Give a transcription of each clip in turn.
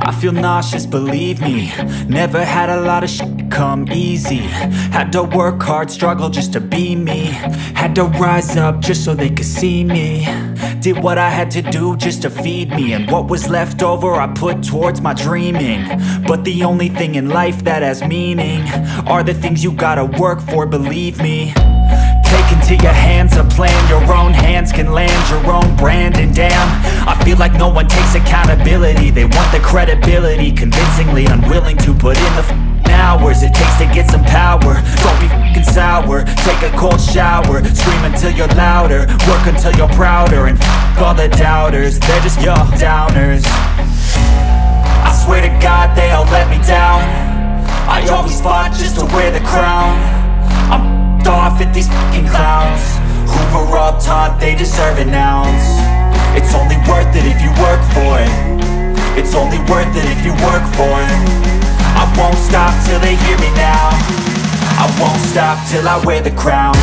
I feel nauseous, believe me. Never had a lot of shit come easy. Had to work hard, struggle just to be me. Had to rise up just so they could see me. Did what I had to do just to feed me, and what was left over I put towards my dreaming. But the only thing in life that has meaning are the things you gotta work for, believe me. Take into your hands a plan, your own hands can land your own brand. And damn, I feel like no one takes accountability. They want the credibility, convincingly unwilling to put in the hours it takes to get some power. Don't be f***ing sour, take a cold shower. Scream until you're louder, work until you're prouder. And f*** all the doubters, they're just your downers. I swear to God they all let me down. I always fought just to wear the crown. I'm off at these fucking clowns who were all taught they deserve an ounce. It's only worth it if you work for it. It's only worth it if you work for it. I won't stop till they hear me now. I won't stop till I wear the crown.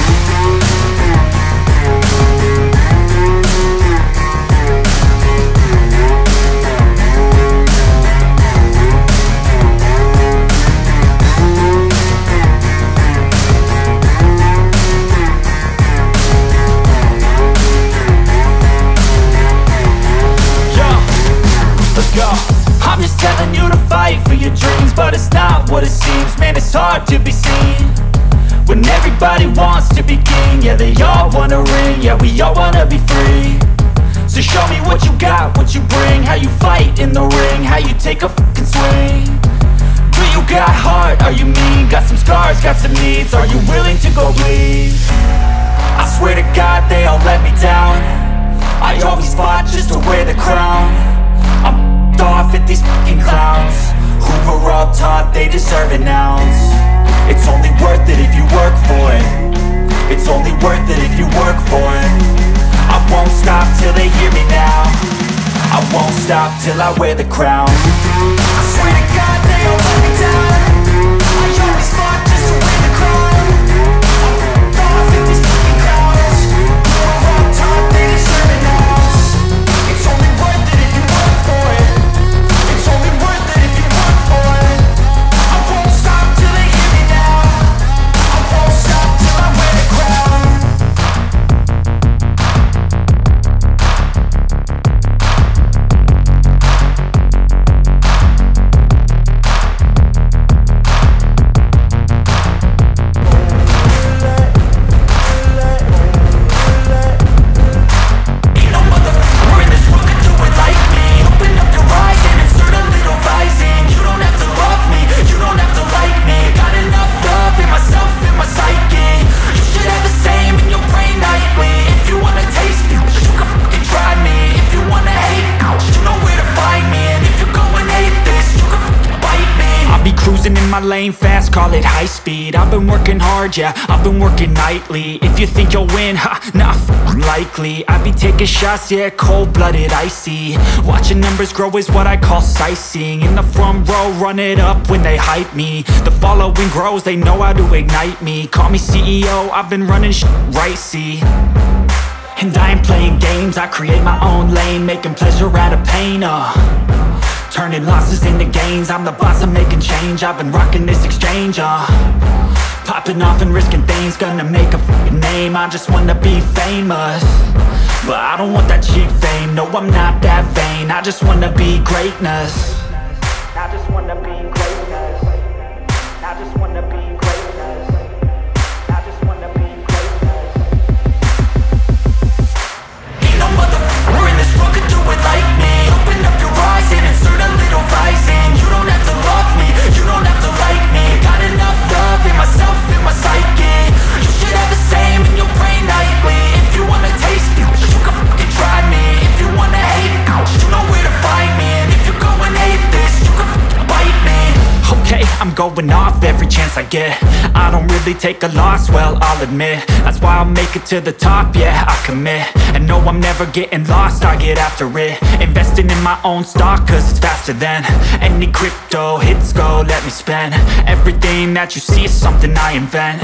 I'm just telling you to fight for your dreams, but it's not what it seems. Man, it's hard to be seen when everybody wants to be king. Yeah, they all wanna ring, yeah, we all wanna be free. So show me what you got, what you bring, how you fight in the ring, how you take a fucking swing. Do you got heart, are you mean? Got some scars, got some needs, are you willing to go bleed? I swear to God they all let me down. I always fought just to wear the crown. I'm off at these fucking clowns who were all taught they deserve an ounce. It's only worth it if you work for it. It's only worth it if you work for it. I won't stop till they hear me now. I won't stop till I wear the crown. I swear to God they all let me down. I always fought just to wear the crown. I'm off at these fucking clowns who were all taught they deserve an ounce. It's only worth it if you work for it. It's only worth it if you work for it. I won't stop till they hear me now. I won't stop till I wear the crown. Ain't no motherfucker in this world can do it like me. Open up your eyes and insert a little rising. You don't have to love me, you don't have to like me. Got enough love in myself, in my psyche. You should have the same in your brain nightly. If you wanna taste me, you can fucking try me. If you wanna hate, you know where to find me. And if you're going hate this, you can fucking bite me. I'll be cruising in my lane fast, call it high speed. I've been working hard, yeah, I've been working nightly. If you think you'll win, ha, nah, likely. I be taking shots, yeah, cold-blooded, icy. Watching numbers grow is what I call sightseeing. In the front row, run it up when they hype me. The following grows, they know how to ignite me. Call me CEO, I've been running shit right, see. And I ain't playing games, I create my own lane, making pleasure out of pain, turning losses into gains. I'm the boss, I'm making change. I've been rocking this exchange, popping off and risking things. Gonna make a f***ing name. I just wanna be famous, but I don't want that cheap fame. No, I'm not that vain. I just wanna be greatness. I just wanna be greatness. I just wanna be greatness. I just wanna be greatness. Ain't no motherfucker in this world can do it like me. Open up your eyes and insert a little rising. You don't have to love me, you don't have to like me. Got enough love in myself, in my psyche. You should have the same in your brain nightly. If you wanna taste me, you can fucking try me. If you wanna hate, you know where to find me. And if you're going hate this, you can fucking bite me. Okay, I'm going off every chance I get. I don't really take a loss, well, I'll admit. That's why I'll make it to the top, yeah, I commit. And no, I'm never getting lost, I get after it. Investing in my own stock, cause it's faster than any crypto hits go, let me spend. Everything that you see is something I invent.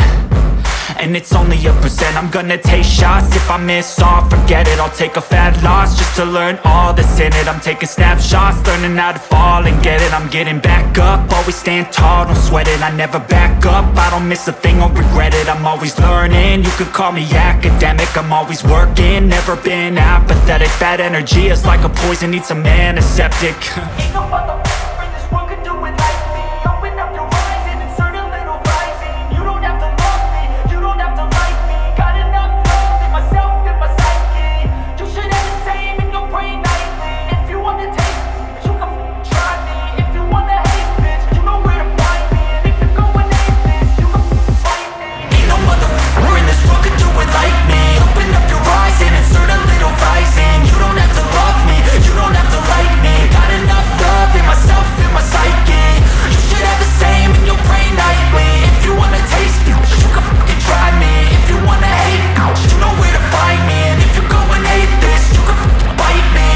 and it's only a percent. I'm gonna take shots, if I miss all, forget it. I'll take a fat loss just to learn all that's in it. I'm taking snapshots, learning how to fall and get it. I'm getting back up, always stand tall, don't sweat it. I never back up, I don't miss a thing, I'll regret it. I'm always learning, you could call me academic. I'm always working, never been apathetic. Bad energy is like a poison, needs some antiseptic. Ain't no motherfucker in this world could do it like me. Open up your eyes and insert a little rising. You don't have to love me, you don't have to like me. Got enough love in myself, in my psyche. You should have the same in your brain nightly. If you wanna taste me, you can try me. If you wanna hate, bitch, you know where to find me. And if you're going hate this, you can fight me. Ain't no motherfucker in this world could do it like me. Open up your eyes and insert a little rising. You don't have to love me, you don't have to like me. Got enough love in myself, in my psyche. You should have the same in your brain nightly. If you wanna taste me, you can fucking try me. If you wanna hate, you know where to find me. And if you're going hate this, you can fucking bite me.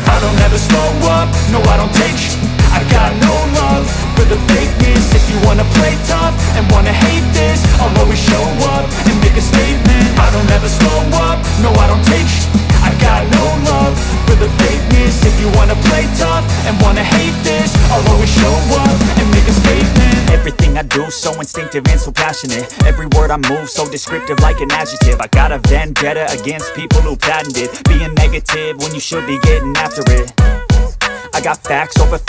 I don't ever slow up, no I don't take shit. I got no love for the fakeness. If you wanna play tough and wanna hate this, I'll always show up and make a statement. I don't ever slow up, no I don't take shit. I got no love for the fakeness. If you wanna play tough and wanna hate this, I'll always show up and make a statement. Everything I do so instinctive and so passionate. Every word I move so descriptive like an adjective. I got a vendetta against people who patented being negative when you should be getting after it. I got facts over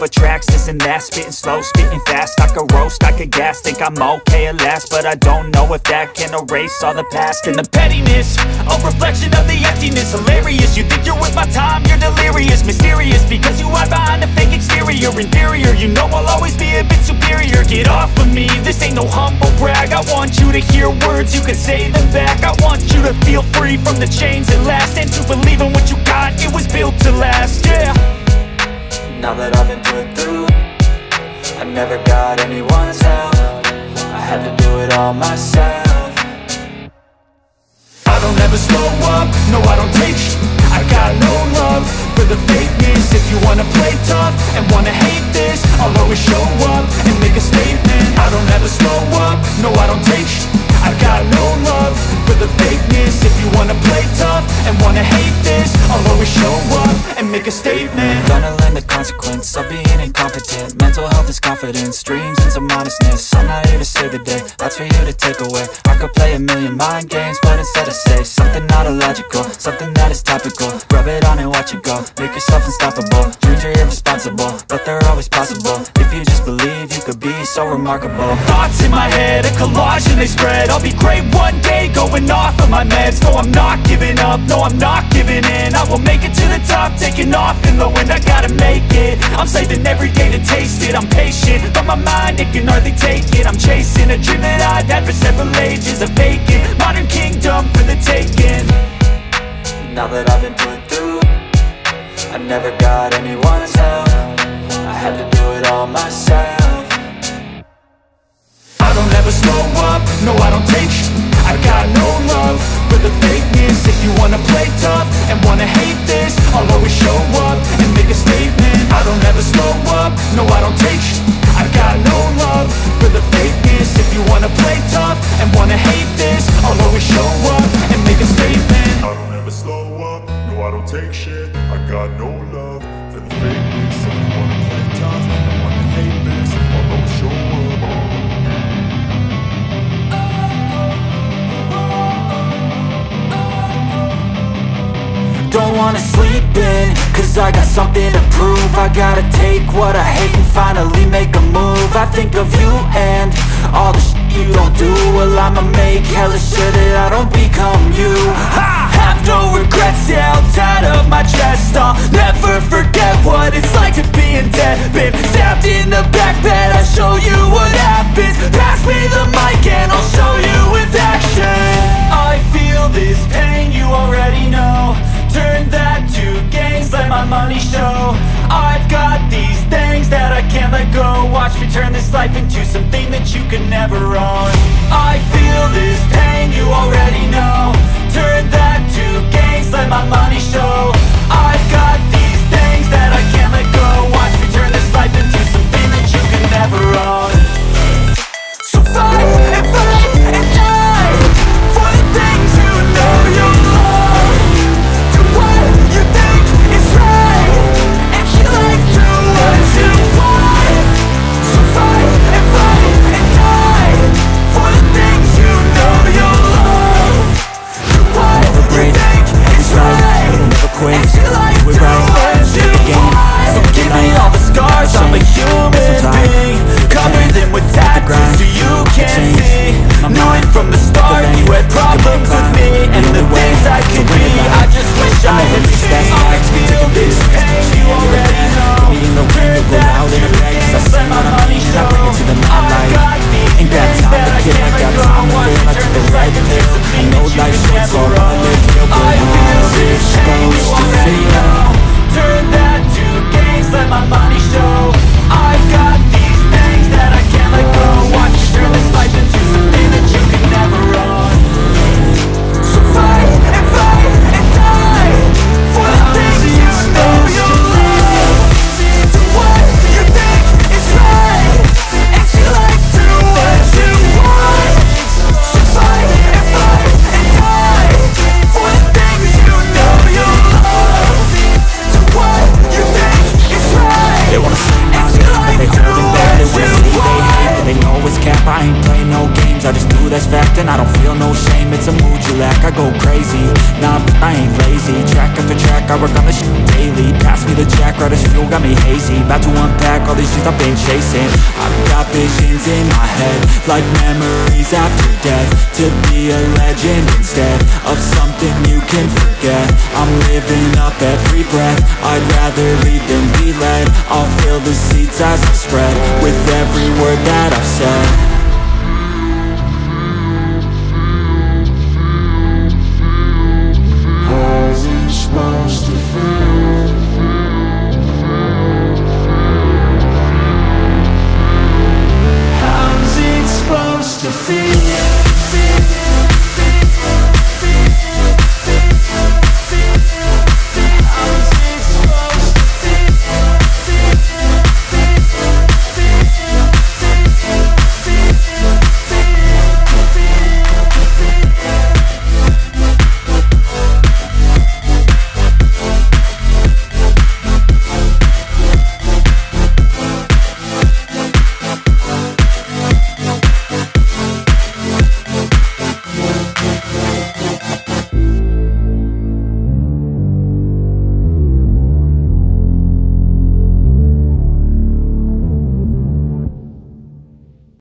tracks, this and that. Spitting slow, spitting fast. I could roast, I could gas. Think I'm okay at last, but I don't know if that can erase all the past. And the pettiness, a reflection of the emptiness. Hilarious, you think you're worth my time, you're delirious. Mysterious, because you hide behind a fake exterior. Inferior, you know I'll always be a bit superior. Get off of me, this ain't no humble brag. I want you to hear words, you can say them back. I want you to feel free from the chains that last, and to believe in what you got, it was built to last, yeah. Now that I've been put through, I never got anyone's help. I had to do it all myself. I don't ever slow up, no I don't take shit. I got no love for the fakeness. If you wanna play tough and wanna hate this, I'll always show up and make a statement. I don't ever slow up, no I don't take shit. I got no love for the fakeness. If you wanna play tough and wanna hate this, I'll always show up and make a statement. Gonna learn the consequence of being incompetent. Mental health is confidence, dreams and some honestness. I'm not here to save the day, that's for you to take away. I could play a million mind games, but instead I say something not illogical, something that is topical. Rub it on and watch it go, make yourself unstoppable. Dreams are irresponsible, but they're always possible. If you just believe, you could be so remarkable. Thoughts in my head, a collage and they spread. I'll be great one day, going off of my meds. No, I'm not giving up, no, I'm not giving in. I will make it to the top, taking off in the wind. I gotta make it, I'm saving every day to taste it. I'm patient, but my mind, it can hardly take it. I'm chasing a dream that I've had for several ages. A vacant, modern kingdom for the taking. Now that I've been put through, I never got anyone's help. I had to do it all myself. I don't ever slow up, no I don't take shit. I got no love for the fakeness. If you wanna play tough and wanna hate this, I'll always show up and make a statement. I don't ever slow up, no I don't take shit. I got no love for the fakeness. If you wanna play tough and wanna hate this, I'll always show up and make a statement. I don't ever slow up, no I don't take shit. I got no love for the fakeness. If you wanna play tough and wanna hate this, I'll always show up. Don't wanna sleep in, cause I got something to prove. I gotta take what I hate and finally make a move. I think of you and all the shit you don't do. Well, I'ma make hella sure that I don't become you. I have no regrets, yeah, I'll tie up my chest. I'll never forget what it's like to be in debt. Been stabbed in the back bed, I'll show you what happens. Pass me the mic and I'll show you with action. I feel this pain, you already know. Turn that to gains, let my money show. I've got these things that I can't let go. Watch me turn this life into something that you can never own. I feel this pain, you already know. turn that to gains, let my money show. I've got these things that I can't let go. Watch me turn this life into something that you can never own. So fight and die for the things you know you love. Do what you think is right, and keep life to what you want. So fight and die for the things you know you love. Do what you think is right, never quit, and keep life do it to right, what you want. So give me all the scars, I'm a human being, cover them with tattoos so you can't see. Knowing from the start you had problems with me and the things I could be. I just wish I had seen. I feel this pain, you already know. Turn that to gains, let my money show. I got these things that I can't let go. Watch me turn this life into something that you can never own. I feel this pain, you already know. Turn that to gains, let my money show. I've got these things that I can't let go. Watch me turn this life into something that you can never own. So fight and die for the things you know you love. Do what you think is right, and see life do what you want. So fight and die for the things you know you love. Do what you think is right. They wanna see my name, but they holding back. They wanna see they hate, but they know it's cap. I ain't playing no games, I just do that's fact. And I don't feel no shame, it's a mood you lack. I go crazy, nah, I ain't lazy. Track after track, I work on this shit daily. Pass me the jack, right as fuel, got me hazy. About to unpack all these shit I've been chasing. I've got visions in my head, like memories after death. To be a legend instead of something you can forget. I'm living up every breath, I'd rather lead than be led. I'll fill the seats as I spread with every word that I've said.